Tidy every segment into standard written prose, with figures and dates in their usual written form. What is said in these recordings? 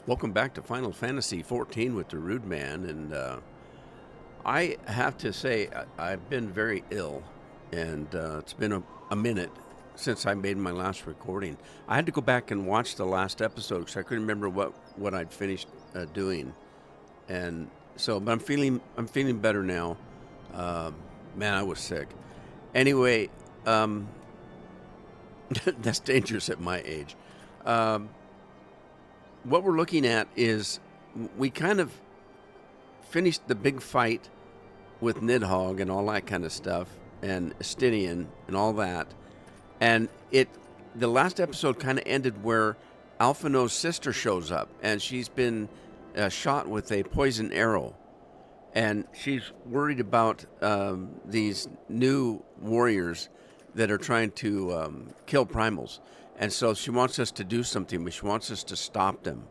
Welcome back to Final Fantasy XIV with the Rude Man, and I have to say I've been very ill, and it's been a minute since I made my last recording. I had to go back and watch the last episode because I couldn't remember what I'd finished doing, and so but I'm feeling better now. Man, I was sick. Anyway, that's dangerous at my age. What we're looking at is we kind of finished the big fight with Nidhogg and all that kind of stuff, and Estinian and all that, and the last episode kind of ended where Alphino's sister shows up, and she's been shot with a poison arrow, and she's worried about these new warriors that are trying to kill primals. And so she wants us to do something. She wants us to stop them.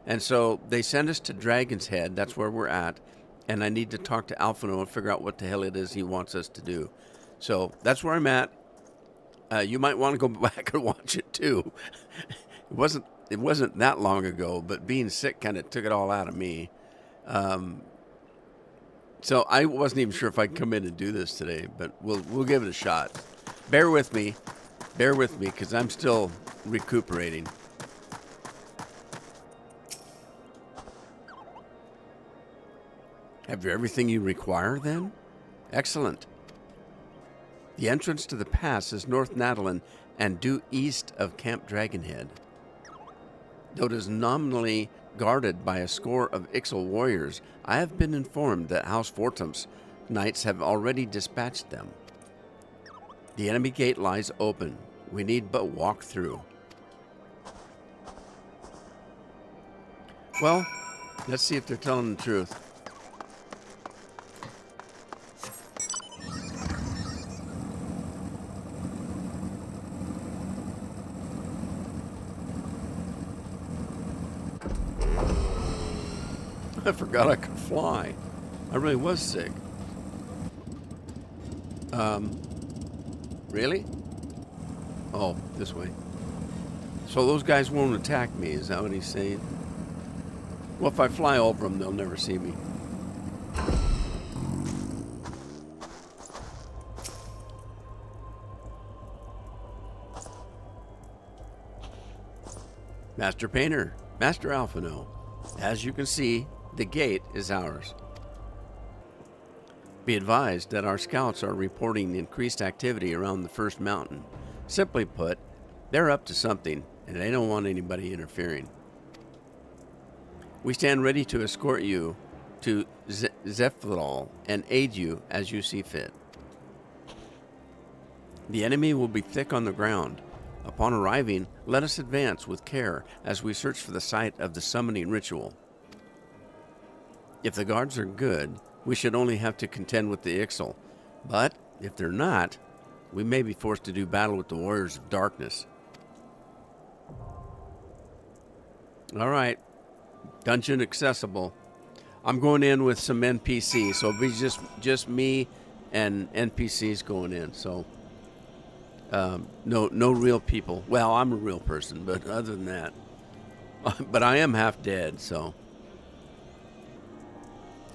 And so they send us to Dragon's Head. That's where we're at. And I need to talk to Alphino and figure out what the hell it is he wants us to do. So that's where I'm at. You might want to go back and watch it too. It wasn't that long ago, but being sick kind of took it all out of me. So I wasn't even sure if I'd come in and do this today, but we'll give it a shot. Bear with me, because I'm still recuperating. Have you everything you require, then? Excellent. The entrance to the pass is North Nadalin and due east of Camp Dragonhead. Though it is nominally guarded by a score of Ixal warriors, I have been informed that House Fortum's knights have already dispatched them. The enemy gate lies open. We need but walk through. Well, let's see if they're telling the truth. I forgot I could fly. I really was sick. Really? Oh, this way. So those guys won't attack me, is that what he's saying? Well, if I fly over them, they'll never see me. Master Painter, Master Alphino. As you can see, the gate is ours. Be advised that our scouts are reporting increased activity around the first mountain. Simply put, they're up to something, and they don't want anybody interfering. We stand ready to escort you to Xelphatol and aid you as you see fit. The enemy will be thick on the ground. Upon arriving, let us advance with care as we search for the site of the summoning ritual. If the guards are good, we should only have to contend with the Ixal, but if they're not, we may be forced to do battle with the Warriors of Darkness. All right, dungeon accessible. I'm going in with some NPCs, so it'll be just me and NPCs going in. So no real people. Well, I'm a real person, but other than that, but I am half dead, so.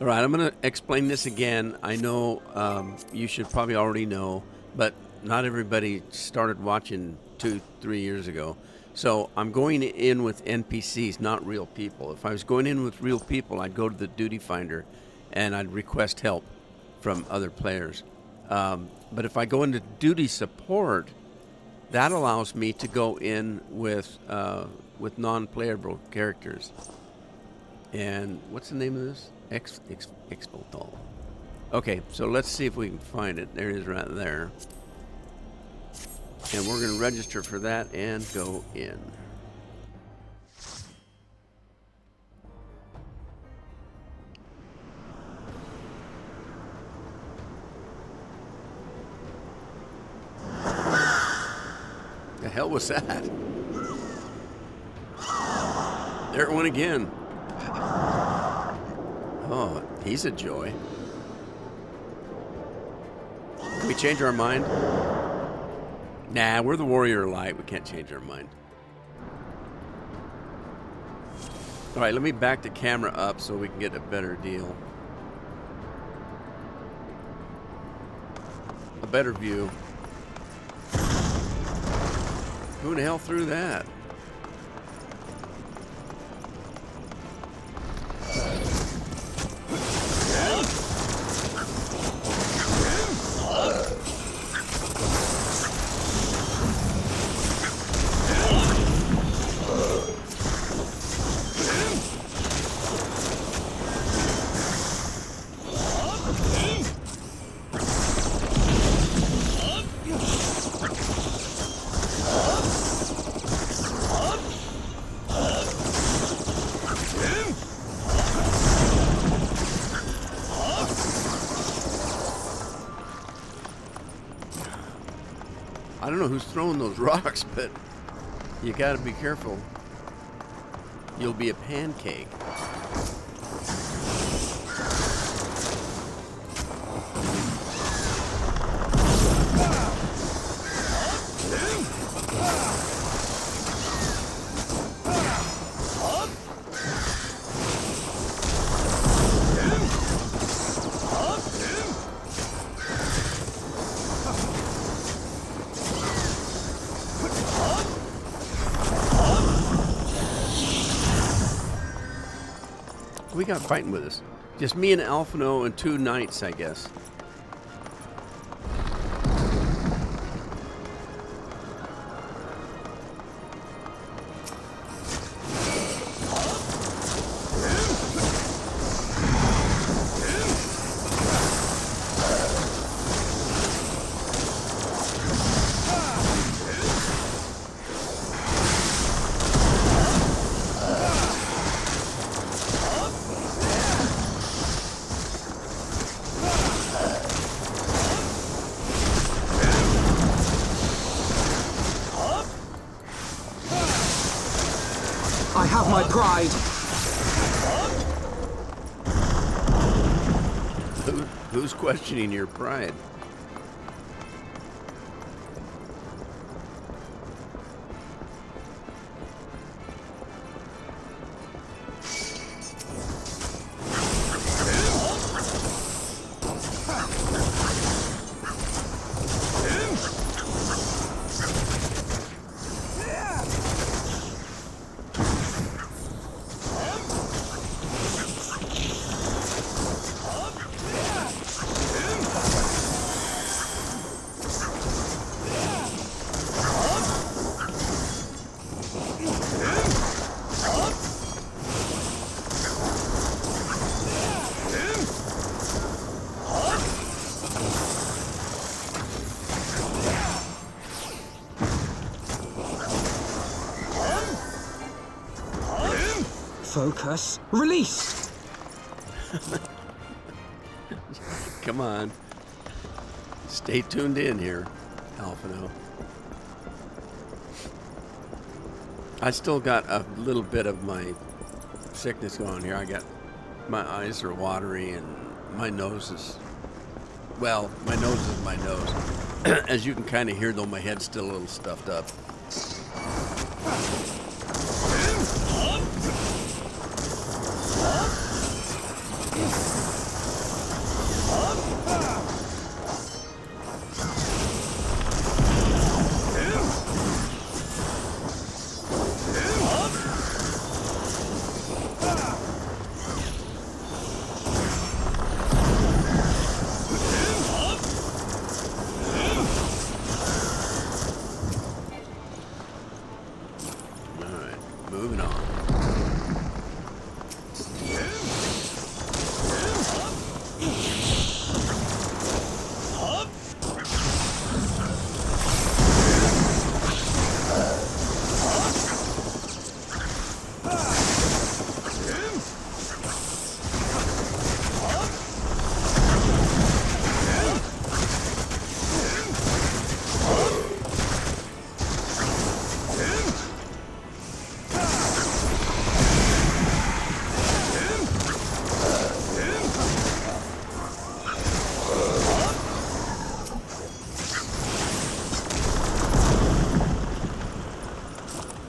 All right, I'm going to explain this again. I know you should probably already know, but not everybody started watching 2-3 years ago. So I'm going in with NPCs, not real people. If I was going in with real people, I'd go to the duty finder and I'd request help from other players. But if I go into duty support, that allows me to go in with non-playable characters. And what's the name of this? Xelphatol. Okay, so let's see if we can find it. There it is right there. And we're going to register for that and go in. The hell was that? There it went again. Oh, he's a joy. Can we change our mind? Nah, we're the warrior of light. We can't change our mind. All right, let me back the camera up so we can get a better deal. A better view. Who the hell threw that? I don't know who's throwing those rocks, but you gotta be careful. You'll be a pancake. We got fighting with us. Just me and Alphino and 2 knights, I guess. I have my pride. Who's questioning your pride? Focus. Release! Come on. Stay tuned in here, Alphino. I still got a little bit of my sickness going here. My eyes are watery and my nose is, well, my nose is my nose. As you can kind of hear, though, my head's still a little stuffed up. Moving on.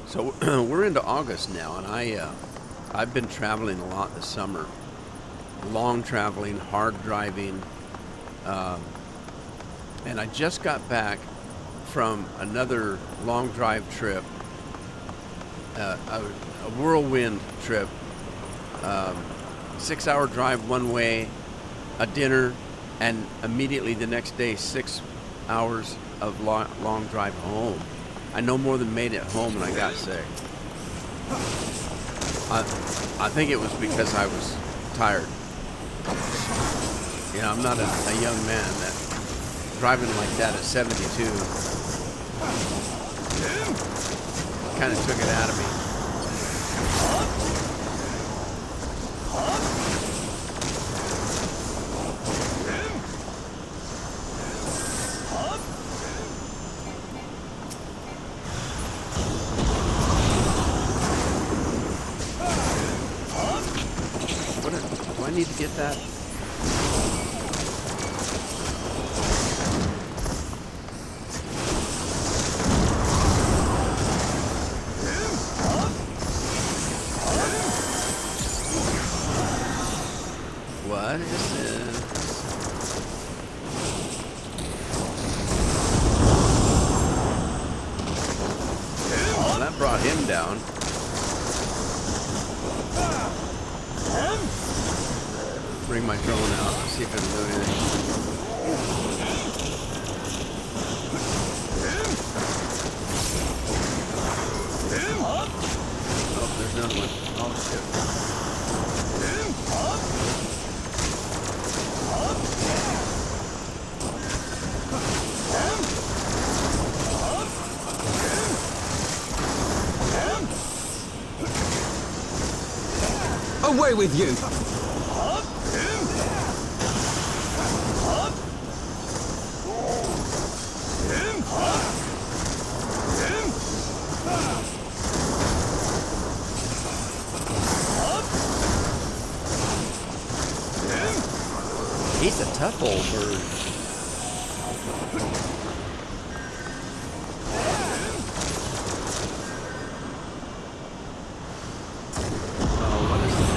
So we're into August now, and I I've been traveling a lot this summer. Long traveling, hard driving. And I just got back from another long drive trip, a whirlwind trip, 6-hour drive one way, a dinner, and immediately the next day 6 hours of long drive home. I no more than made it home and I got sick. I think it was because I was tired. You know, I'm not a young man that driving like that at 72 kind of took it out of me. Do I need to get that? What is this? Well, that brought him down. Bring my drone out, see if it'll do anything. Oh, there's another one. Oh, shit. Away with you! He's a tough old bird. Oh, what is this?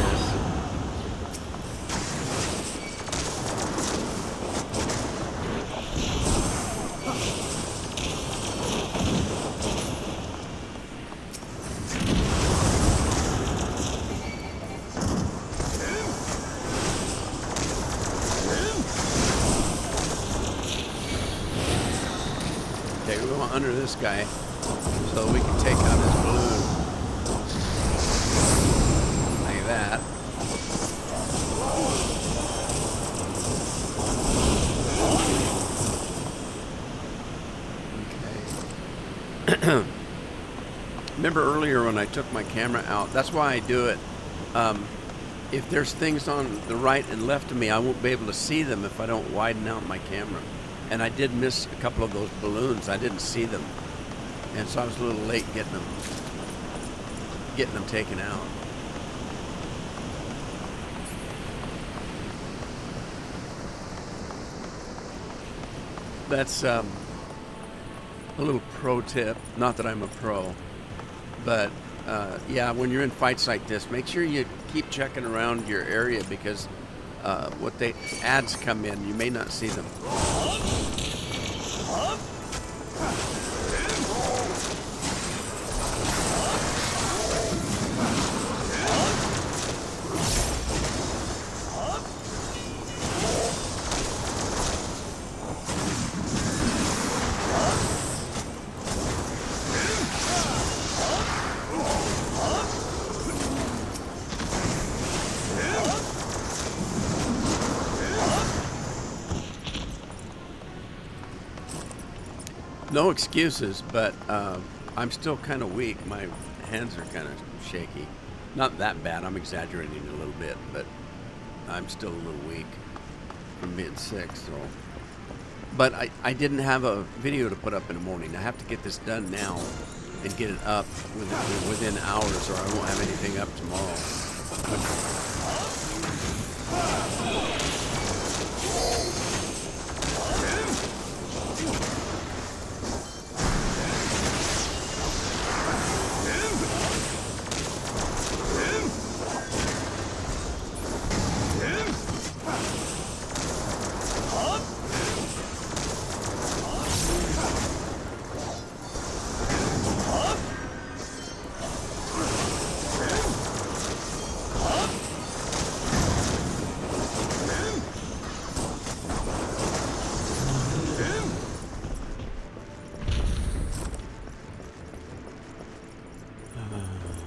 Okay, we want under this guy so we can take out his balloon. Like that. Okay. Remember earlier when I took my camera out? That's why I do it. If there's things on the right and left of me, I won't be able to see them if I don't widen out my camera. And I did miss a couple of those balloons. I didn't see them. And so I was a little late getting them taken out. That's a little pro tip. Not that I'm a pro, but yeah, when you're in fights like this, make sure you keep checking around your area because ads come in, you may not see them. No excuses, but I'm still kind of weak. My hands are kind of shaky. Not that bad. I'm exaggerating a little bit, but I'm still a little weak from being sick. So, but I didn't have a video to put up in the morning. I have to get this done now and get it up within hours, or I won't have anything up tomorrow.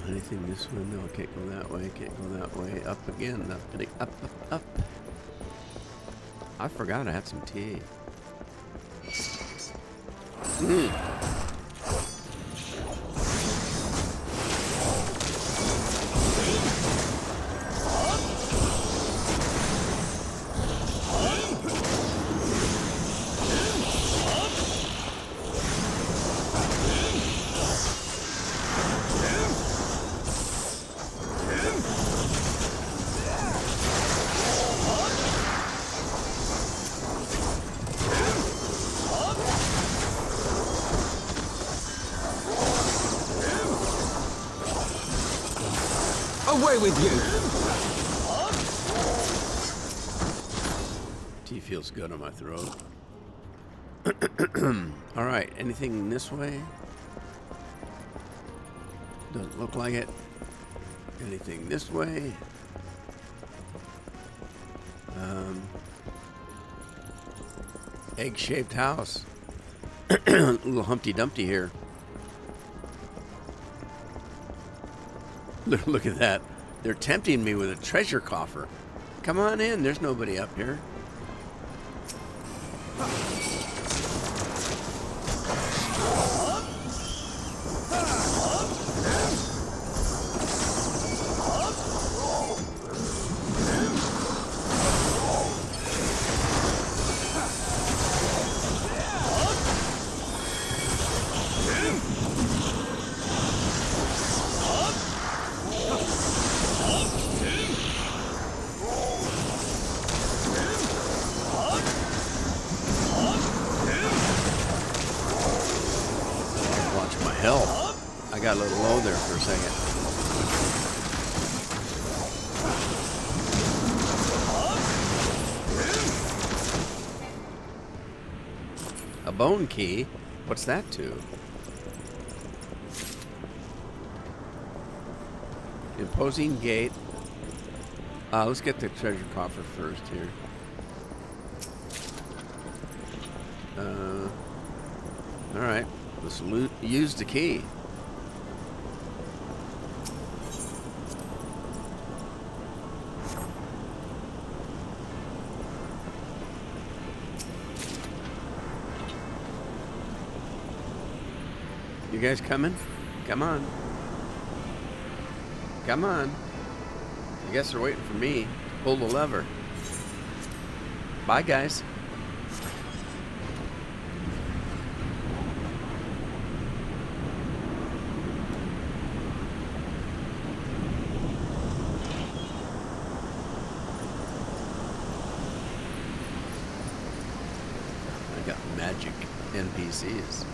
Anything this way? No, can't go that way. Can't go that way. Up again. Up, up, up, up. I forgot I had some tea. Away with you! Tea feels good on my throat. All right, anything this way? Doesn't look like it. Anything this way? Egg-shaped house. A little Humpty Dumpty here. Look at that. They're tempting me with a treasure coffer. Come on in. There's nobody up here. Health. I got a little low there for a second. A bone key? What's that to? Imposing gate. Let's get the treasure coffer first here. Alright. Let's use the key. You guys coming? Come on. Come on. I guess they're waiting for me to pull the lever. Bye, guys. Magic NPCs.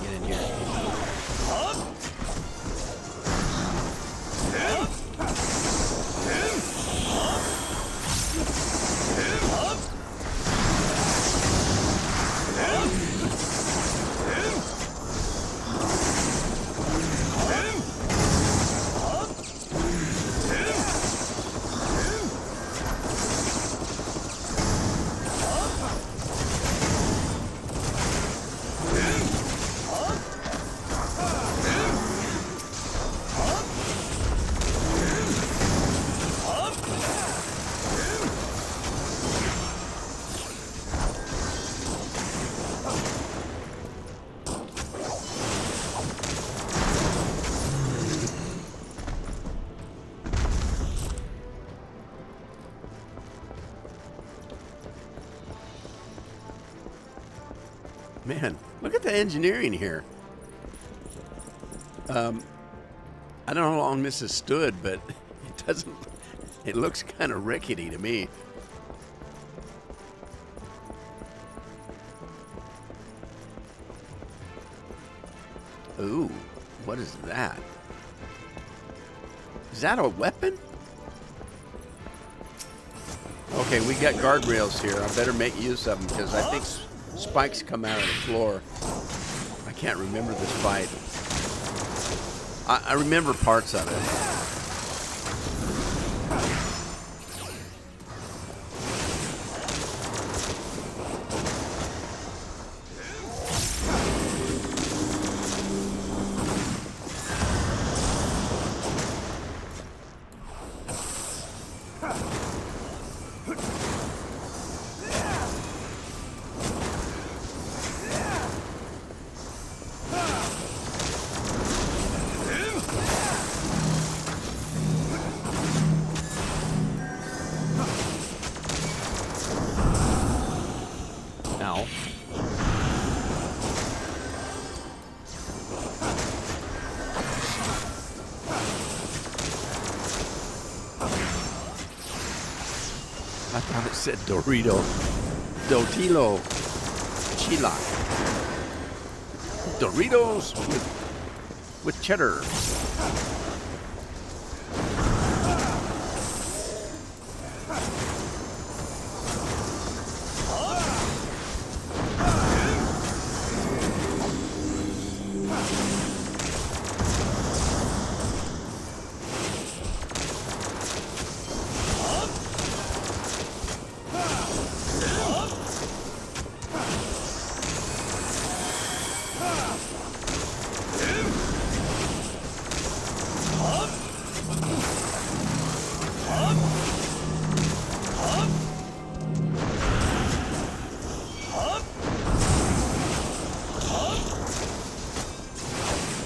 Get in here. Man, look at the engineering here. I don't know how long this has stood, but it doesn't. It looks kind of rickety to me. Ooh, what is that? Is that a weapon? Okay, we got guardrails here. I better make use of them because I think spikes come out of the floor. I can't remember this fight. I remember parts of it. I thought it said Dorito. Dotilo. Chilac. Doritos with cheddar.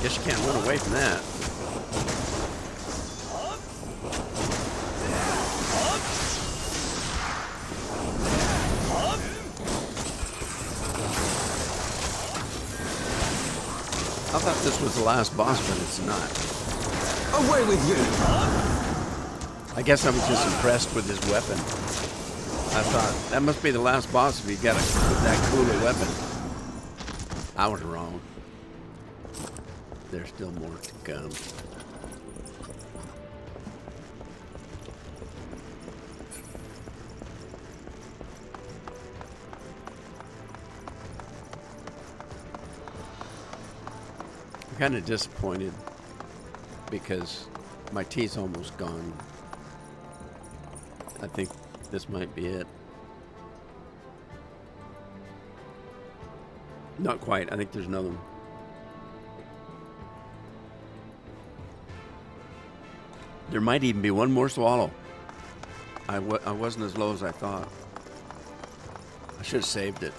Guess you can't run away from that. I thought this was the last boss, but it's not. Away with you! I guess I was just impressed with his weapon. I thought, that must be the last boss if he got that cool a weapon. I was wrong. There's still more to come. I'm kind of disappointed because my tea's almost gone. I think this might be it. Not quite. I think there's another one. There might even be one more swallow. I wasn't as low as I thought. I should have saved it.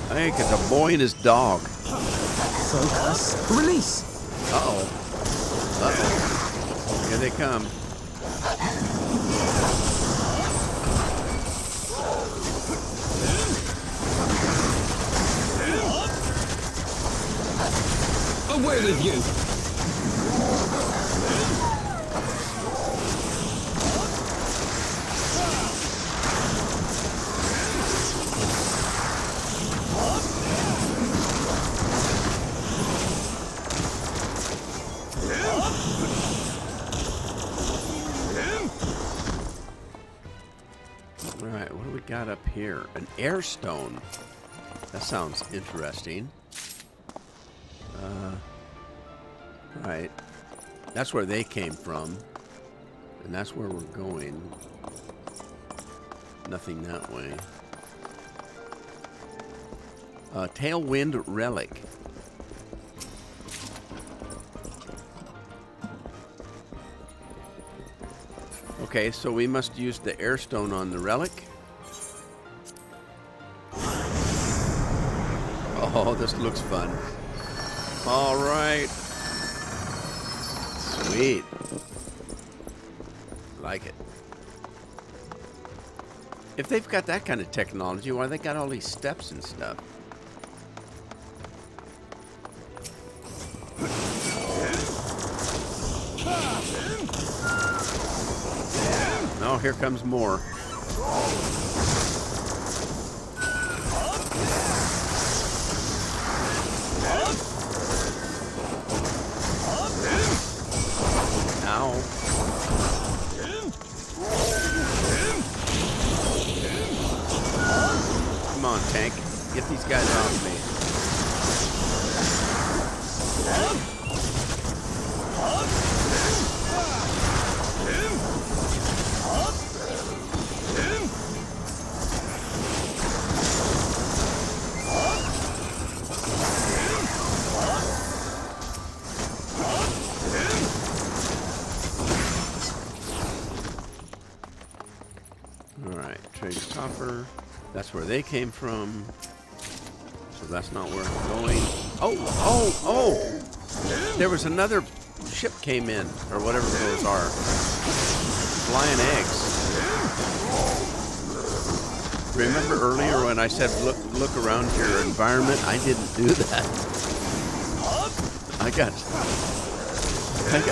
I think it's a boy and his dog. Focus. Release. Uh-oh. Uh-oh. Here they come. Away with you! All right, what do we got up here? An air stone. That sounds interesting. Right. That's where they came from. And that's where we're going. Nothing that way. Tailwind Relic. Okay, so we must use the airstone on the relic. Oh, this looks fun. All right. Sweet. Like it. If they've got that kind of technology, why they got all these steps and stuff? Oh, here comes more. Ow. Come on, tank. Get these guys off me. Alright, trade copper. That's where they came from. So that's not where I'm going. Oh! There was another ship came in, or whatever those are. Flying eggs. Remember earlier when I said look around your environment? I didn't do that. I got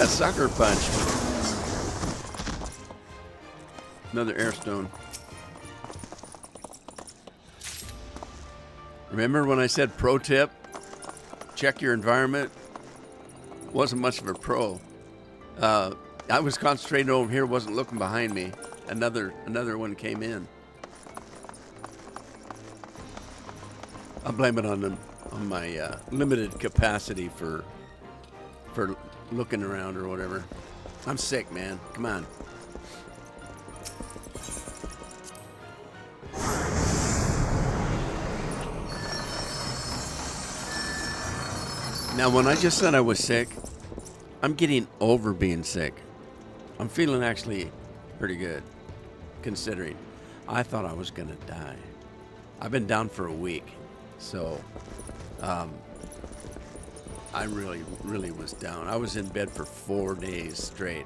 sucker punched. Another airstone. Remember when I said pro tip? Check your environment? Wasn't much of a pro. I was concentrating over here, wasn't looking behind me. Another one came in. I'll blame it on my limited capacity for looking around or whatever. I'm sick, man. Come on. Now, when I just said I was sick, I'm getting over being sick. I'm feeling actually pretty good, considering I thought I was going to die. I've been down for a week, so I really was down. I was in bed for 4 days straight.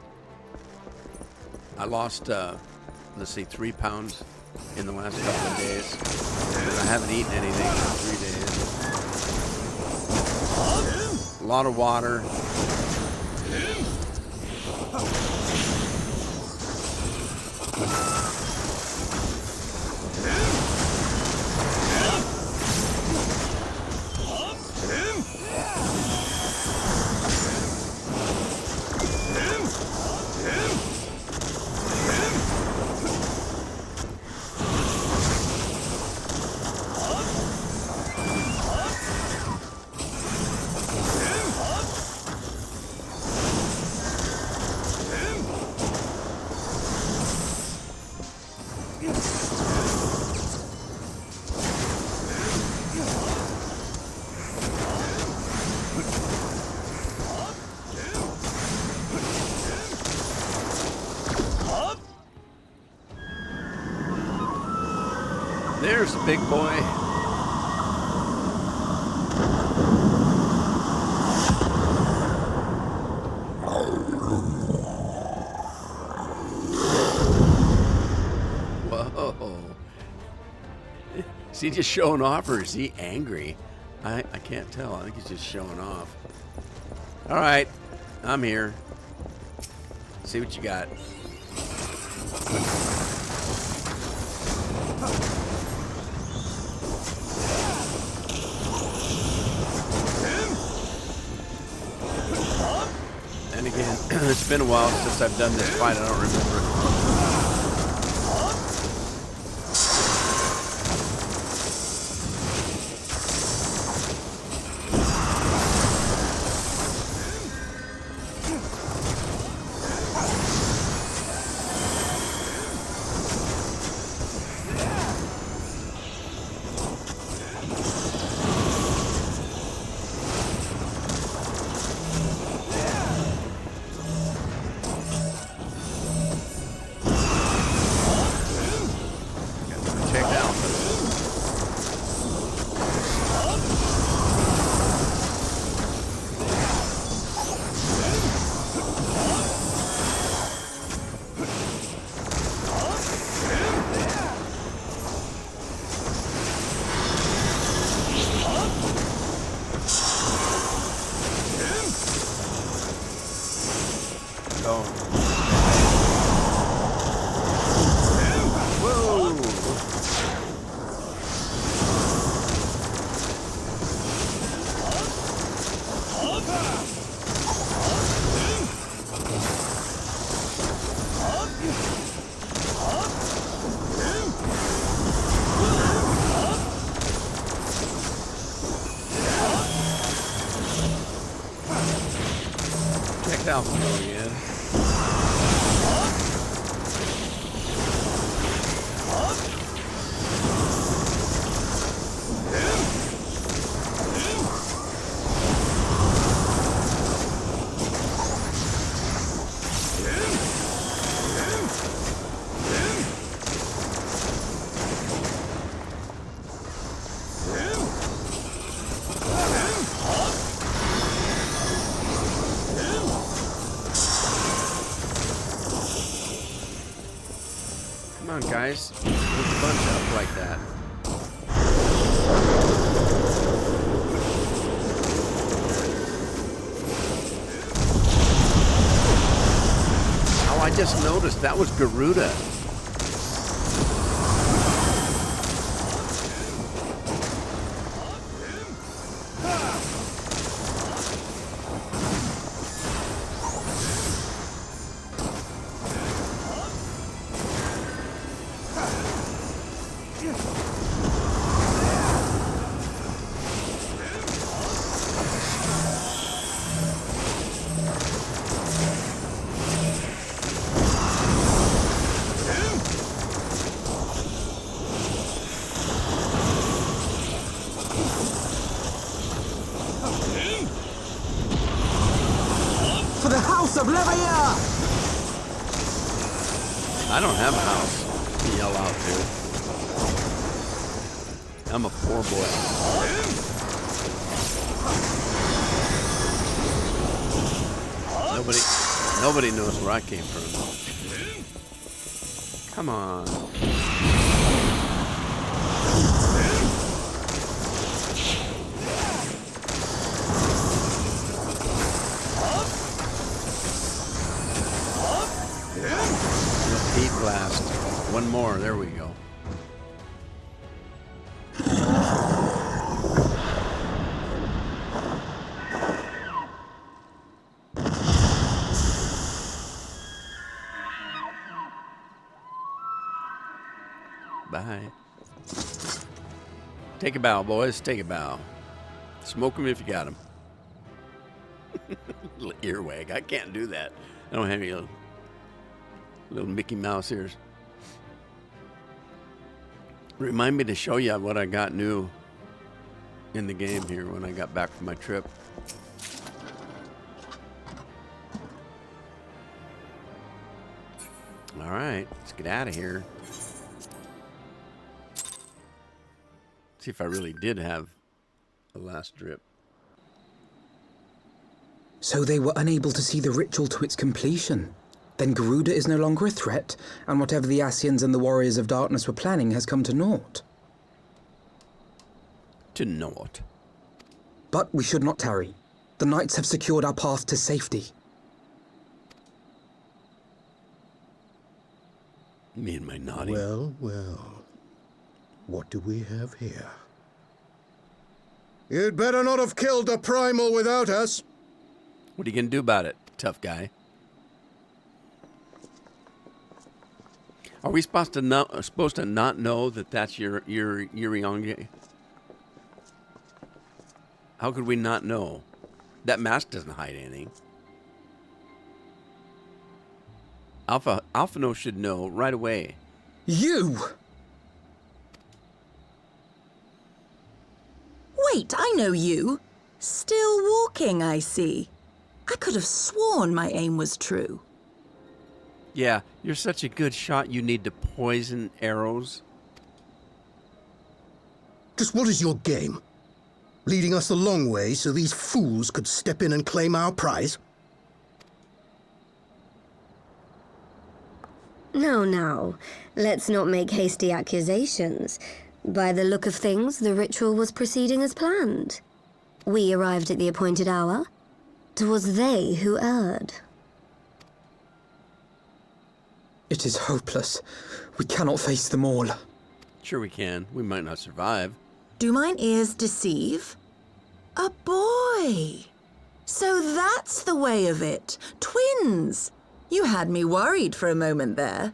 I lost, 3 pounds in the last couple of days. I haven't eaten anything for 3 days. A lot of water. There's the big boy. Whoa. Is he just showing off or is he angry? I can't tell. I think he's just showing off. All right, I'm here. See what you got. And again, it's been a while since I've done this fight. I don't remember. Xelphatol again. Come on, guys. Move the bunch up like that. Oh, I just noticed that was Garuda. For the House of Levia! I don't have a house to yell out to. I'm a poor boy. Nobody knows where I came from. Come on. Heat blast. One more. There we go. Bye. Take a bow, boys. Take a bow. Smoke them if you got them. Little earwag. I can't do that. I don't have any little Mickey Mouse ears. Remind me to show you what I got new in the game here when I got back from my trip. All right, let's get out of here. See if I really did have the last drip. So they were unable to see the ritual to its completion. Then Garuda is no longer a threat, and whatever the Ascians and the Warriors of Darkness were planning has come to naught. To naught. But we should not tarry. The knights have secured our path to safety. Me and my naughty. Well, well. What do we have here? You'd better not have killed the primal without us. What are you gonna do about it, tough guy? Are we supposed to not know that that's your Yurionge? How could we not know? That mask doesn't hide anything. Alphino should know right away. You! Wait, I know you. Still walking, I see. I could have sworn my aim was true. Yeah, you're such a good shot you need to poison arrows. Just what is your game? Leading us the long way so these fools could step in and claim our prize? No. Let's not make hasty accusations. By the look of things, the ritual was proceeding as planned. We arrived at the appointed hour. 'Twas they who erred. It is hopeless. We cannot face them all. Sure we can. We might not survive. Do mine ears deceive? A boy! So that's the way of it. Twins! You had me worried for a moment there.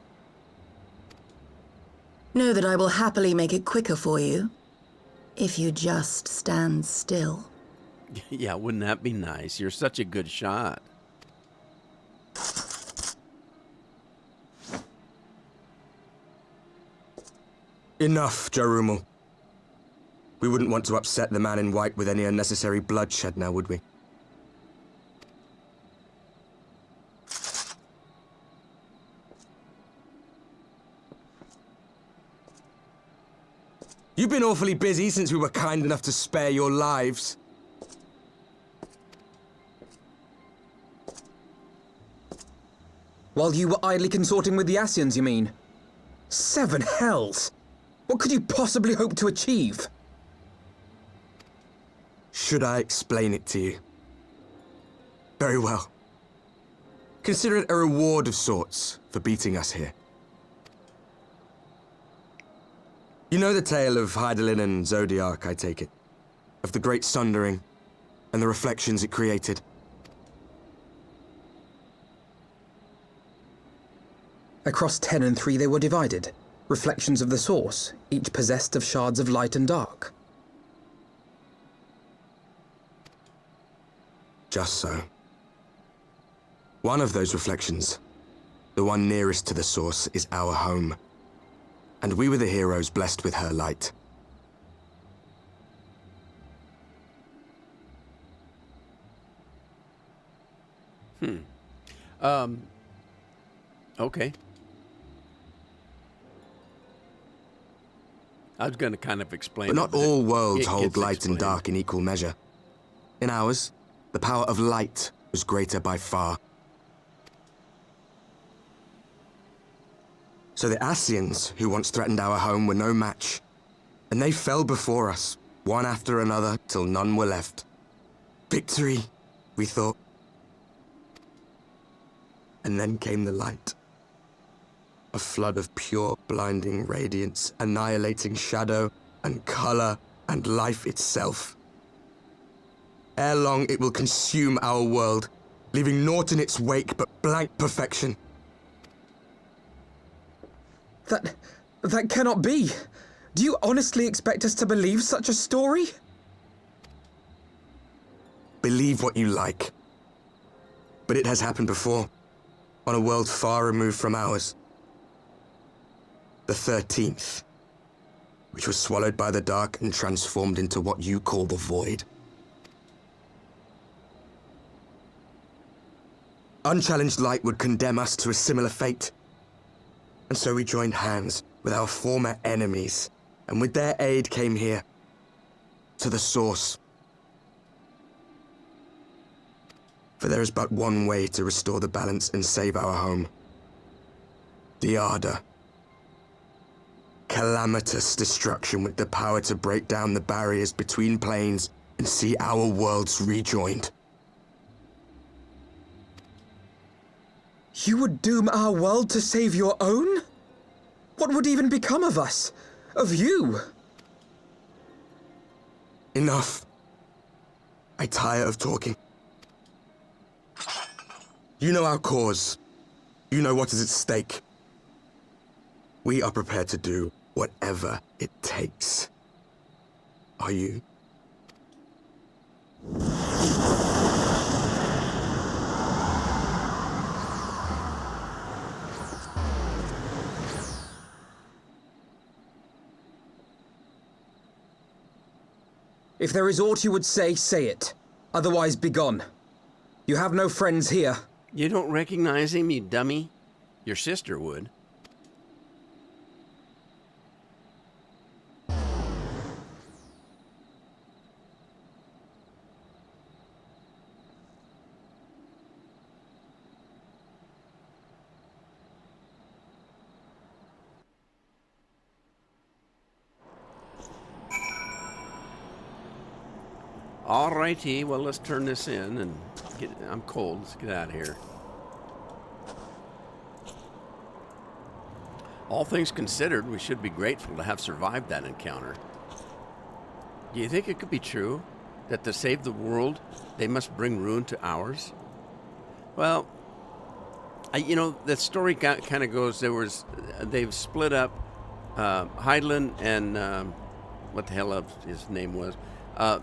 Know that I will happily make it quicker for you, if you just stand still. Yeah, wouldn't that be nice? You're such a good shot. Enough, Jarumul. We wouldn't want to upset the man in white with any unnecessary bloodshed now, would we? You've been awfully busy since we were kind enough to spare your lives. While you were idly consorting with the Ascians, you mean? 7 hells! What could you possibly hope to achieve? Should I explain it to you? Very well. Consider it a reward of sorts for beating us here. You know the tale of Hydaelyn and Zodiac, I take it? Of the Great Sundering and the reflections it created? Across 10 and 3 they were divided. Reflections of the source, each possessed of shards of light and dark. Just so. One of those reflections, the one nearest to the source, is our home. And we were the heroes blessed with her light. Okay. I was going to kind of explain. But not all worlds it hold gets light and explained. dark in equal measure. In ours, the power of light was greater by far. So the Ascians, who once threatened our home, were no match. And they fell before us, one after another, till none were left. Victory, we thought. And then came the light. A flood of pure, blinding radiance, annihilating shadow and color and life itself. Ere long, it will consume our world, leaving naught in its wake but blank perfection. That cannot be. Do you honestly expect us to believe such a story? Believe what you like. But it has happened before, on a world far removed from ours. The 13th, which was swallowed by the dark and transformed into what you call the Void. Unchallenged light would condemn us to a similar fate. And so we joined hands with our former enemies, and with their aid came here, to the source. For there is but one way to restore the balance and save our home. The Ardor. Calamitous destruction with the power to break down the barriers between planes and see our worlds rejoined. You would doom our world to save your own? What would even become of us? Of you? Enough. I tire of talking. You know our cause. You know what is at stake. We are prepared to do whatever it takes. Are you? If there is aught you would say, say it. Otherwise, begone. You have no friends here. You don't recognize him, you dummy? Your sister would. Alrighty, well, let's turn this in and get. I'm cold. Let's get out of here. All things considered, we should be grateful to have survived that encounter. Do you think it could be true that to save the world, they must bring ruin to ours? Well, the story kind of goes. They've split up. Hydaelyn and what the hell his name was.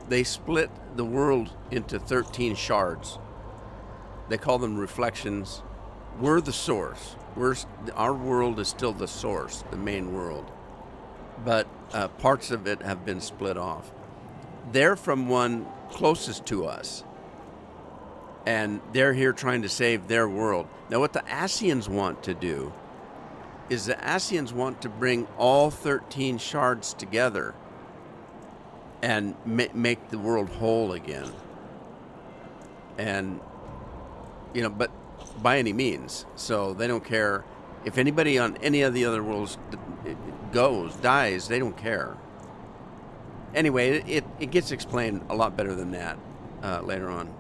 They split the world into 13 shards. They call them reflections. We're the source. Our world is still the source, the main world. but parts of it have been split off. They're from one closest to us, and they're here trying to save their world. Now, what the Ascians want to do is the Ascians want to bring all 13 shards together and make the world whole again. And, you know, but by any means. So they don't care if anybody on any of the other worlds dies, they don't care. Anyway, it gets explained a lot better than that later on.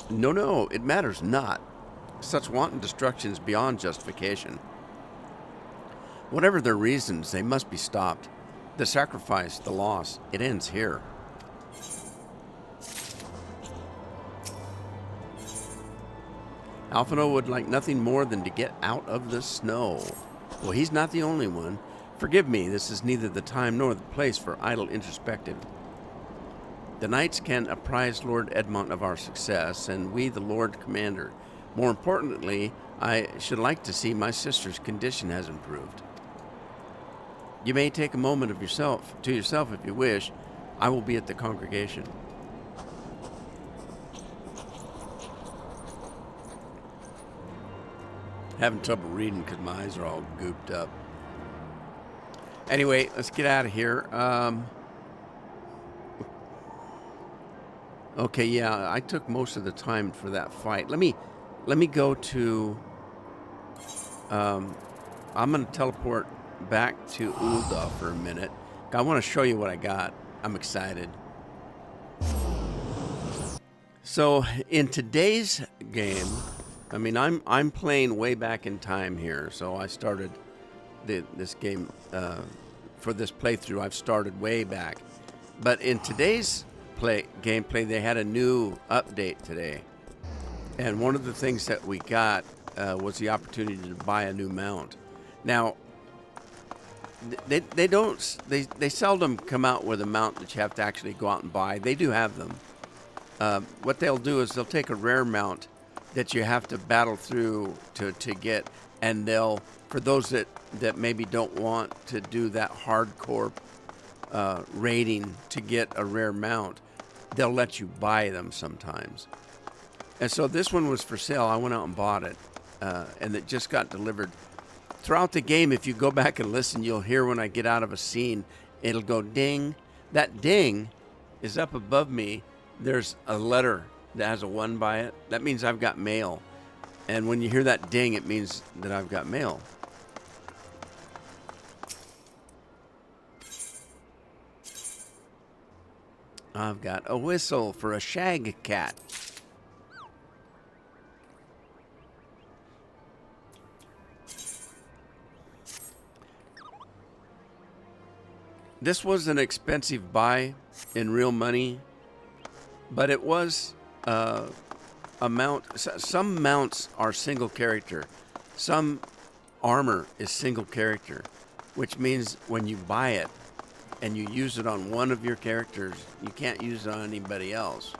No, it matters not. Such wanton destruction is beyond justification. Whatever their reasons, they must be stopped. The sacrifice, the loss, it ends here. Xelphatol would like nothing more than to get out of the snow. Well, he's not the only one. Forgive me, this is neither the time nor the place for idle introspective. The knights can apprise Lord Edmont of our success, and we the Lord Commander. More importantly, I should like to see my sister's condition has improved. You may take a moment of yourself if you wish. I will be at the congregation. Having trouble reading because my eyes are all gooped up. Anyway, let's get out of here. Okay, yeah, I took most of the time for that fight. Let me go to. I'm gonna teleport back to Ul'dah for a minute. I want to show you what I got. I'm excited. So in today's game, I mean, I'm playing way back in time here. So I started this game for this playthrough. I've started way back, but in today's gameplay, they had a new update today, and one of the things that we got was the opportunity to buy a new mount. Now, they seldom come out with a mount that you have to actually go out and buy. They do have them. What they'll do is they'll take a rare mount that you have to battle through to get, and they'll, for those that maybe don't want to do that hardcore raiding to get a rare mount, they'll let you buy them sometimes. And so this one was for sale. I went out and bought it, and it just got delivered. Throughout the game, if you go back and listen, you'll hear when I get out of a scene, it'll go ding. That ding is up above me. There's a letter that has a 1 by it. That means I've got mail. And when you hear that ding, it means that I've got mail. I've got a whistle for a shag cat. This was an expensive buy in real money, but it was a mount. Some mounts are single character. Some armor is single character, which means when you buy it and you use it on one of your characters, you can't use it on anybody else.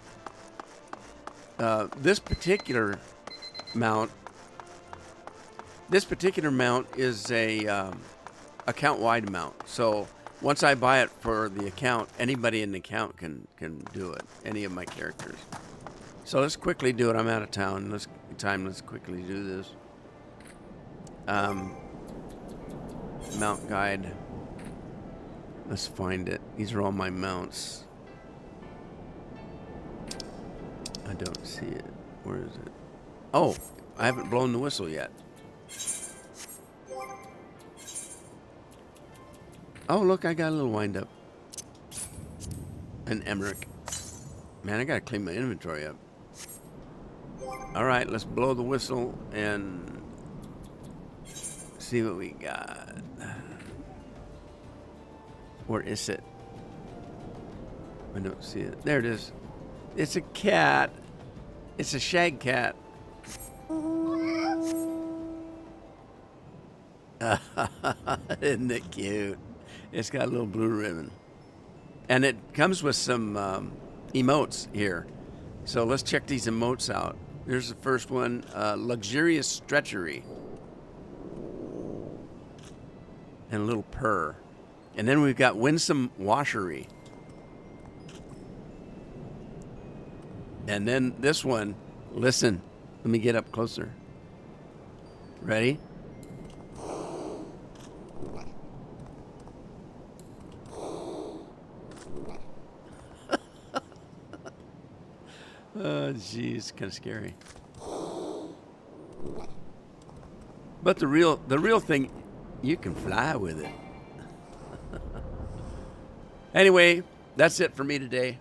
This particular mount is a account-wide mount. So once I buy it for the account, anybody in the account can do it. Any of my characters. So let's quickly do it. I'm out of town. Let's quickly do this. Mount guide. Let's find it. These are all my mounts. I don't see it. Where is it? Oh, I haven't blown the whistle yet. Oh, look, I got a little wind up. An Emmerich. Man, I gotta clean my inventory up. All right, let's blow the whistle and see what we got. Where is it? I don't see it. There it is. It's a cat. It's a shag cat. Isn't it cute? It's got a little blue ribbon. And it comes with some emotes here. So let's check these emotes out. Here's the first one, luxurious stretchery. and a little purr. And then we've got Winsome Washery. And then this one, listen, let me get up closer. Ready? Oh, geez, kind of scary. But the real thing, you can fly with it. Anyway, that's it for me today.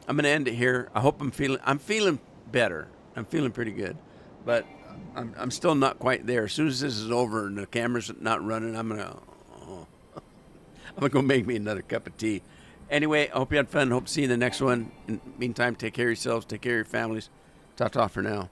I'm gonna end it here. I hope I'm feeling better. I'm feeling pretty good, but I'm still not quite there. As soon as this is over and the camera's not running, I'm gonna go make me another cup of tea. Anyway, I hope you had fun. Hope to see you in the next one. In the meantime, take care of yourselves. Take care of your families. Ta-ta for now.